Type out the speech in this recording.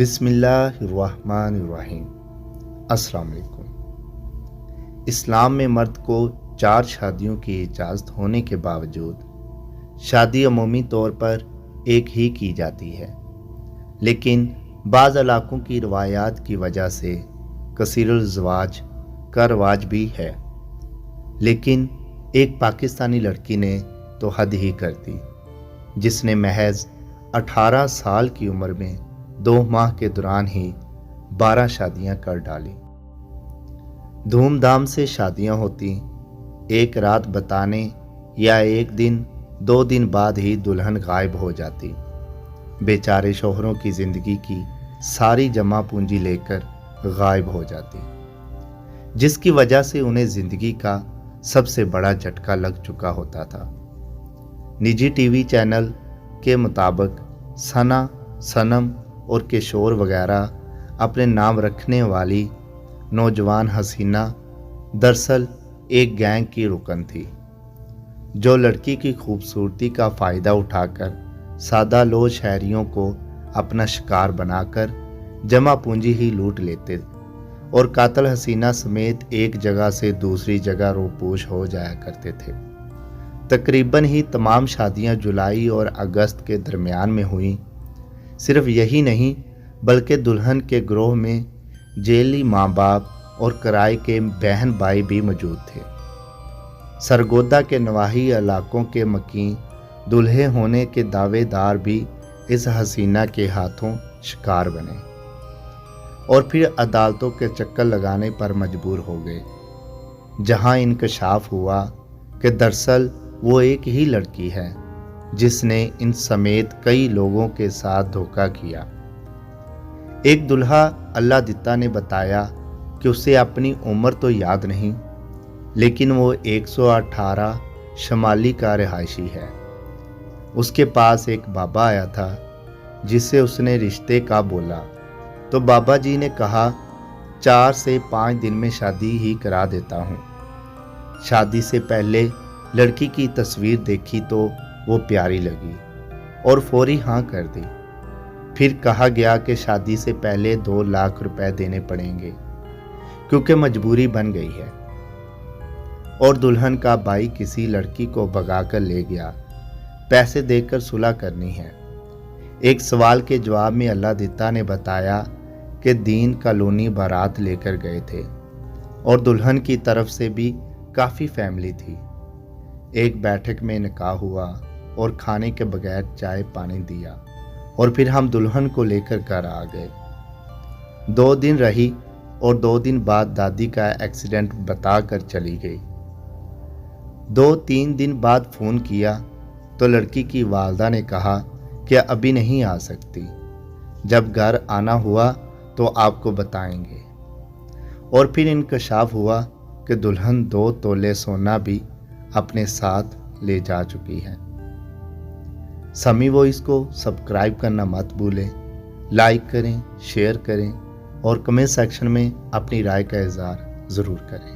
بسم اللہ الرحمن الرحیم۔ السلام علیکم۔ اسلام میں مرد کو 4 شادیوں کی اجازت ہونے کے باوجود شادی عمومی طور پر ایک ہی کی جاتی ہے، لیکن بعض علاقوں کی روایات کی وجہ سے کثیر الزواج کا رواج بھی ہے۔ لیکن ایک پاکستانی لڑکی نے تو حد ہی کر دی، جس نے محض 18 سال کی عمر میں 2 ماہ کے دوران ہی 12 شادیاں کر ڈالی۔ دھوم دھام سے شادیاں ہوتی، ایک رات بتانے یا ایک دن 2 دن بعد ہی دلہن غائب ہو جاتی۔ بیچارے شوہروں کی زندگی کی ساری جمع پونجی لے کر غائب ہو جاتی، جس کی وجہ سے انہیں زندگی کا سب سے بڑا جھٹکا لگ چکا ہوتا تھا۔ نجی ٹی وی چینل کے مطابق ثنا، صنم اور کشور وغیرہ اپنے نام رکھنے والی نوجوان حسینہ دراصل ایک گینگ کی رکن تھی، جو لڑکی کی خوبصورتی کا فائدہ اٹھا کر سادہ لو شہریوں کو اپنا شکار بنا کر جمع پونجی ہی لوٹ لیتے اور قاتل حسینہ سمیت ایک جگہ سے دوسری جگہ روپوش ہو جایا کرتے تھے۔ تقریباً ہی تمام شادیاں جولائی اور اگست کے درمیان میں ہوئیں۔ صرف یہی نہیں بلکہ دلہن کے گروہ میں جیلی ماں باپ اور کرائے کے بہن بھائی بھی موجود تھے۔ سرگودا کے نواحی علاقوں کے مکین دلہے ہونے کے دعوے دار بھی اس حسینہ کے ہاتھوں شکار بنے اور پھر عدالتوں کے چکر لگانے پر مجبور ہو گئے، جہاں انکشاف ہوا کہ دراصل وہ ایک ہی لڑکی ہے جس نے ان سمیت کئی لوگوں کے ساتھ دھوکہ کیا۔ ایک دلہا اللہ دتا نے بتایا کہ اسے اپنی عمر تو یاد نہیں، لیکن وہ 118 شمالی کا رہائشی ہے۔ اس کے پاس ایک بابا آیا تھا جسے اس نے رشتے کا بولا تو بابا جی نے کہا 4 سے 5 دن میں شادی ہی کرا دیتا ہوں۔ شادی سے پہلے لڑکی کی تصویر دیکھی تو وہ پیاری لگی اور فوری ہاں کر دی۔ پھر کہا گیا کہ شادی سے پہلے 2 لاکھ روپے دینے پڑیں گے، کیونکہ مجبوری بن گئی ہے، اور دلہن کا بھائی کسی لڑکی کو بھگا کر لے گیا، پیسے دے کر صلح کرنی ہے۔ ایک سوال کے جواب میں اللہ دتا نے بتایا کہ دین کالونی بارات لے کر گئے تھے اور دلہن کی طرف سے بھی کافی فیملی تھی۔ ایک بیٹھک میں نکاح ہوا اور کھانے کے بغیر چائے پانی دیا، اور پھر ہم دلہن کو لے کر گھر آ گئے۔ 2 دن رہی اور 2 دن بعد دادی کا ایکسیڈنٹ بتا کر چلی گئی۔ 2-3 دن بعد فون کیا تو لڑکی کی والدہ نے کہا کہ ابھی نہیں آ سکتی، جب گھر آنا ہوا تو آپ کو بتائیں گے۔ اور پھر انکشاف ہوا کہ دلہن 2 تولے سونا بھی اپنے ساتھ لے جا چکی ہے۔ سمی وائس کو سبسکرائب کرنا مت بھولیں، لائک کریں، شیئر کریں اور کمنٹ سیکشن میں اپنی رائے کا اظہار ضرور کریں۔